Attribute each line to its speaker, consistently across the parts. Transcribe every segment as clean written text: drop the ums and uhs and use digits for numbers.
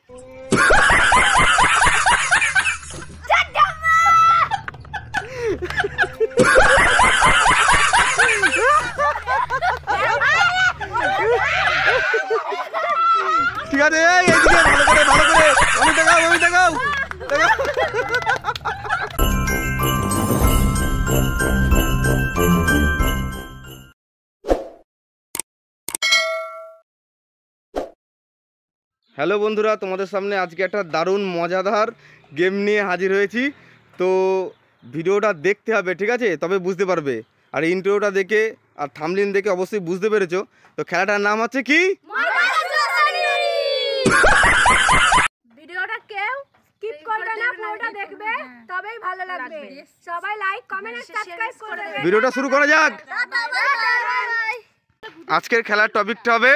Speaker 1: ঠিক আছে, এইদিকে ভালো করে আমি দেখাও হ্যালো বন্ধুরা, তোমাদের সামনে আজকে একটা দারুণ মজাদার গেম নিয়ে হাজির হয়েছি। তো ভিডিওটা দেখতে হবে, ঠিক আছে, তবে বুঝতে পারবে। আর ইন্ট্রোটা দেখে আর থাম্বনেল দেখে অবশ্যই বুঝতে পেরেছো। তো খেলাটার নাম হচ্ছে কি?
Speaker 2: ভিডিওটা কেউ স্কিপ করবে না, পুরোটা দেখবে তবেই ভালো লাগবে। সবাই লাইক, কমেন্ট আর সাবস্ক্রাইব করে দেবে।
Speaker 1: ভিডিওটা শুরু করা যাক। আজকের খেলার টপিকটা হবে,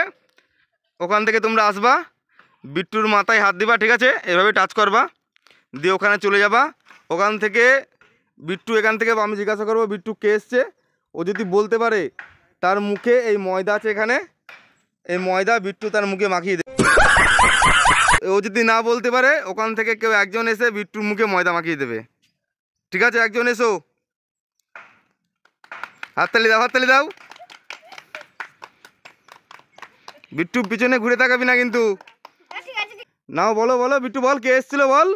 Speaker 1: ওখান থেকে তোমরা আসবা, বিট্টুর মাথায় হাত দিবা, ঠিক আছে, এভাবে টাচ করবা, দিয়ে ওখানে চলে যাবা। ওখান থেকে বিট্টু এখান থেকে আমি জিজ্ঞাসা করবো বিট্টু কে এসছে। ও যদি বলতে পারে তার মুখে এই ময়দা আছে, এখানে এই ময়দা বিট্টু তার মুখে মাখিয়ে দেবে। ও যদি না বলতে পারে, ওখান থেকে কেউ একজন এসে বিট্টুর মুখে ময়দা মাখিয়ে দেবে, ঠিক আছে? একজন এসো, হাততালি দাও। বিট্টু পিছনে ঘুরে তাকাবি না কিন্তু। নাও বলো বিট্টু বল, কে এসেছিল বল।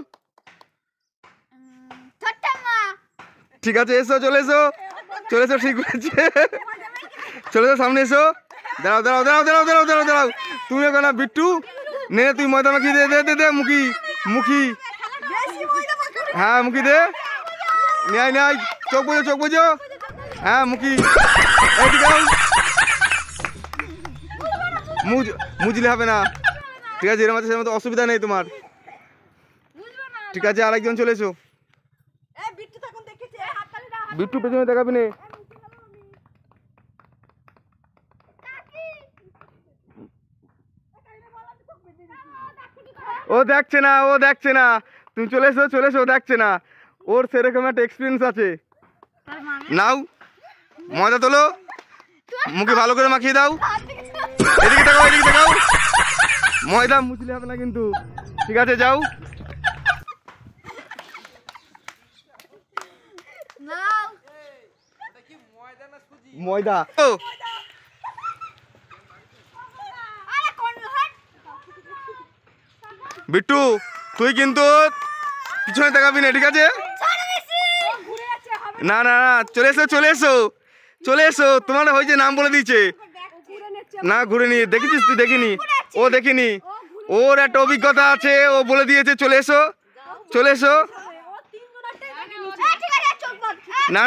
Speaker 1: ঠিক আছে, চলে এসো ঠিক বলেছে। চলে এসো, সামনে এসো। দাঁড়াও তুমি ওখানে বিট্টু নে, তুই ময়দা মাখিয়ে দে মুখি। হ্যাঁ মুখি দে, নেয় চোখ বোঝো। হ্যাঁ মুখি, এইদিকে মুজলে হবে না, ঠিক আছে? এরকম সেরকম অসুবিধা নেই তোমার, ঠিক আছে? আরেকজন চলে এসো। বিট্টু পেছনে দেখাবি না। ও দেখছে না, তুমি চলে এসো, দেখছে না। ওর সেরকম একটা এক্সপিরিয়েন্স আছে। নাও ময়দা তোলো, মুখে ভালো করে মাখিয়ে দাও। এদিকে তাকাও। ময়দা মুছলে হবে না কিন্তু, ঠিক আছে? যাও। ময়দা বিট্টু, তুই কিন্তু পিছনে তাকাবি না, ঠিক আছে? না চলে এসো। তোমার হয়েছে, নাম বলে দিয়েছে। না ঘুরে নি, দেখেছিস তুই? দেখিনি, ও দেখিনি। ওর একটা অভিজ্ঞতা আছে, ও বলে দিয়েছে চলে এসো। না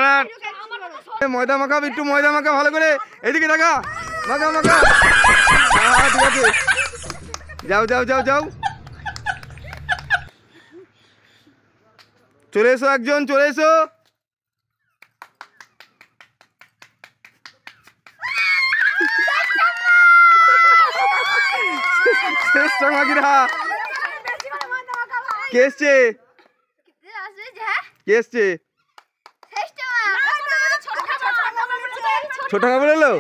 Speaker 1: ময়দা মাখা বিট্টু, ময়দা মাখা ভালো করে। এদিকে মাখা। হ্যাঁ ঠিক আছে, যাও। চলে এসো, একজন চলে এসো। কে এসছে? ছোট খাবার এলো।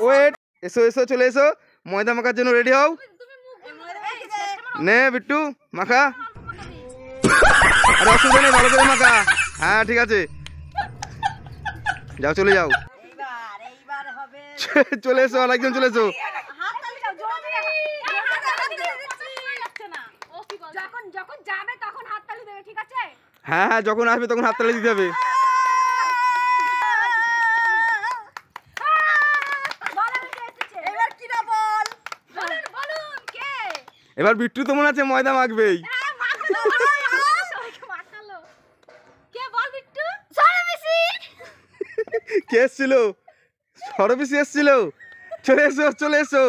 Speaker 1: ওয়েট, এসো চলে এসো। ময়দা মাখার জন্য রেডি হও। নে বিট্টু মাখা। আরে অসুবিধা নেই, ভালো করে মাখা। হ্যাঁ ঠিক আছে, চলে যাও। চলে এসো, আরেকজন চলে এসো। হ্যাঁ যখন আসবে তখন হাততালি দিতে হবে। এবার বিট্টু তো মনে আছে ময়দা মাখবেই। কে এসেছিল? সরবিসি এসেছিল। চলে এসো।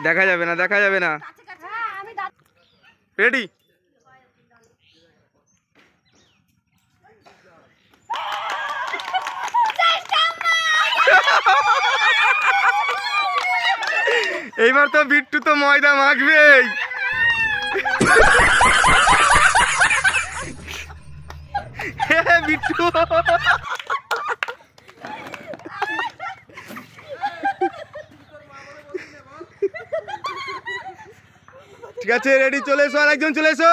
Speaker 1: দেখা যাবে না। রেডি? এইবার তো বিট্টু তো ময়দা মাখবেই। বিট্টু ঠিক আছে, রেডি, চলে এসো, আর একজন চলে এসো।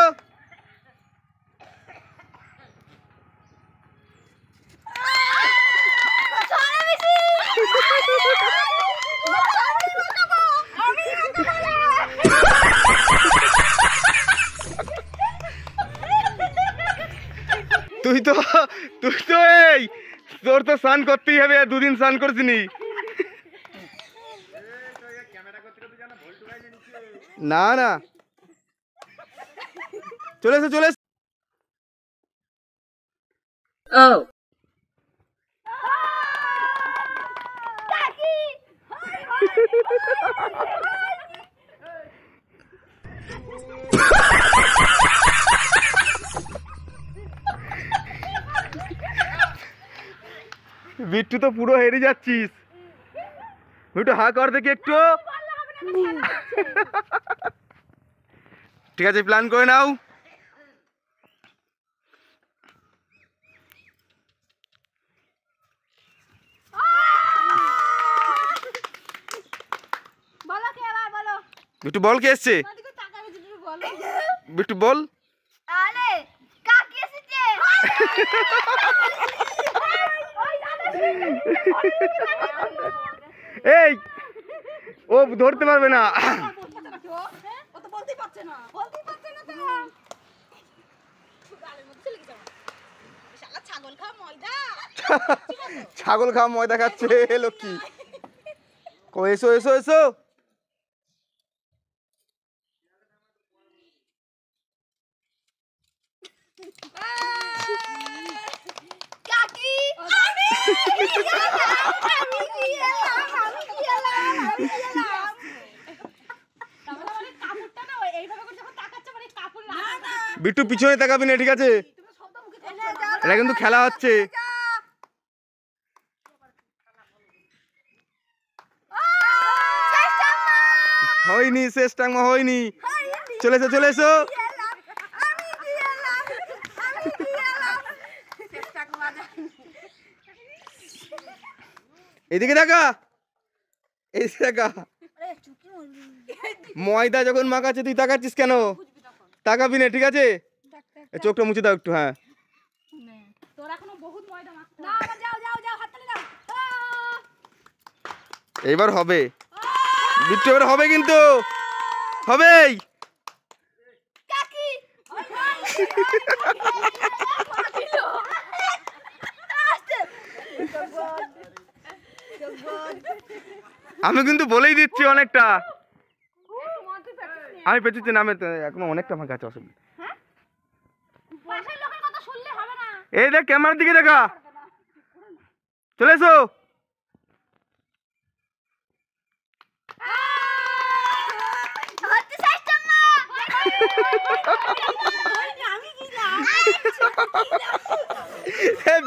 Speaker 1: তুই তো এই তোর তো স্নান করতেই হবে, দুদিন স্নান করছিনি। না না, চলে এসো চলে এসো। বিট্টু তো পুরো হেরে যাচ্ছিস, একটু হা কর দেখি একটু। ঠিক আছে, প্ল্যান করে নাও। বিট্টু বল, কে এসছে? বিট্টু বল। এই ও ধরতে পারবে না। ছাগল খাওয়া ময়দা খাচ্ছে লক্ষ্মী। এসো এসো এসো। বিট্টু পিছনে তাকাবি না, ঠিক আছে? এটা কিন্তু খেলা হচ্ছে। হয়নি, শেষ টাইমা হয়নি। চলে এসো চলে এসো। এদিকে দেখা, এদিকে দেখা। ময়দা যখন মাখাচ্ছে তুই তাকাচ্ছিস কেন? তাকাবি না, ঠিক আছে? চোখটা মুছে দাও একটু। হ্যাঁ, এইবার হবে বিট্টু, এবার হবে কিন্তু হবেই। আমি কিন্তু বলেই দিচ্ছি অনেকটা। আমি পেঁচেছি নামে এখনো অনেকটা আমার কাছে অসুবিধা। এই দেখ, ক্যামেরার দিকে দেখা। চলে এসো।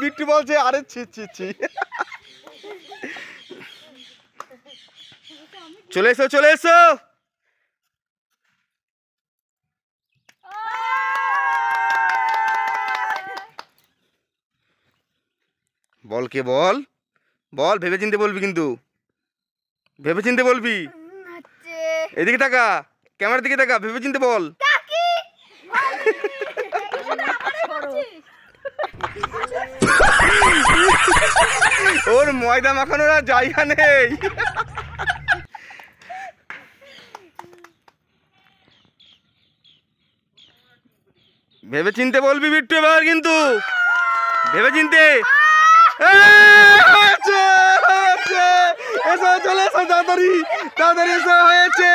Speaker 1: বিট্টু বলছে আরে ছি ছি ছি। চলে এসো চলে এসো। বল কে, বল বল, ভেবে চিনতে বলবি কিন্তু, ভেবে চিনতে বলবি। এদিকে টাকা, ক্যামেরার দিকে টাকা, ভেবে চিনতে বল। ওর ময়দা মাখানোর আর জায়গা নেই। ভেবে চিনতে বলবি বিট্টু এবার কিন্তু, ভেবে চিনতে। এসো চলে এসো, তাড়াতাড়ি তাড়াতাড়ি এসো, হয়েছে।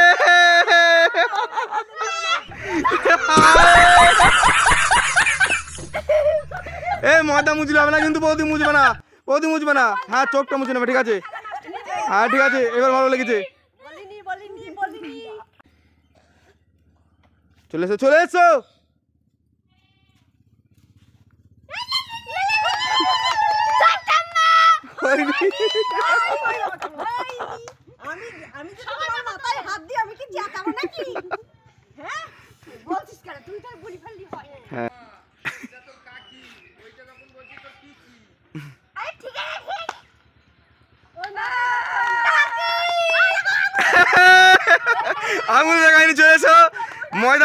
Speaker 1: ময়দা মুছলে হবে না কিন্তু, বৌদি মুছবে না, বৌদি মুছবে না। হ্যাঁ, চোখটা মুছে নেবে, ঠিক আছে? হ্যাঁ ঠিক আছে, এবার ভালো লেগেছে। চলে এসো চলে এসো।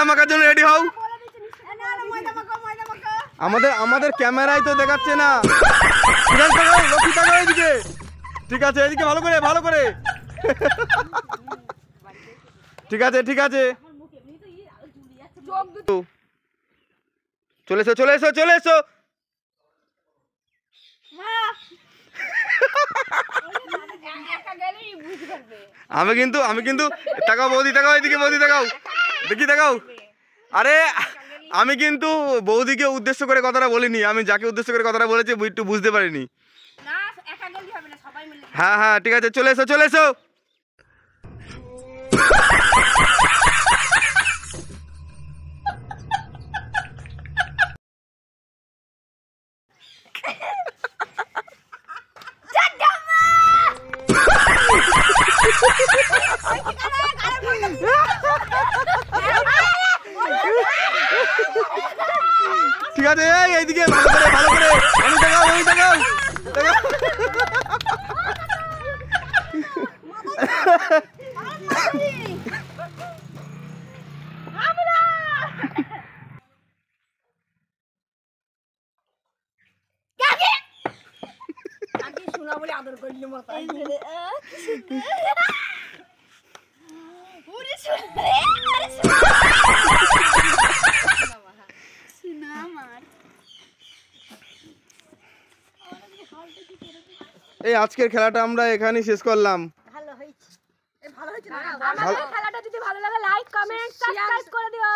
Speaker 1: ময়দা মাখার জন্য রেডি হও। আমাদের ক্যামেরায় তো দেখাচ্ছে না। লক্ষ্মী তাকাও এদিকে। ঠিক আছে, এদিকে ভালো করে। ঠিক আছে। চলে এসো। আমি কিন্তু তাকাও বৌদি, তাকাও এদিকে, বৌদি তাকাও, দেখি তাকাও। আরে আমি কিন্তু বৌদিকে উদ্দেশ্য করে কথাটা বলিনি, আমি যাকে উদ্দেশ্য করে কথাটা বলেছি একটু বুঝতে পারিনি। হ্যাঁ ঠিক আছে, চলে এসো। ঠিক আছে, এইদিকে ভালো করে আমি তাকাও। এই আজকের খেলাটা আমরা এখানেই শেষ করলাম।
Speaker 2: আমাদের খেলাটা যদি ভালো লাগে লাইক কমেন্ট সাবস্ক্রাইব করে দিও।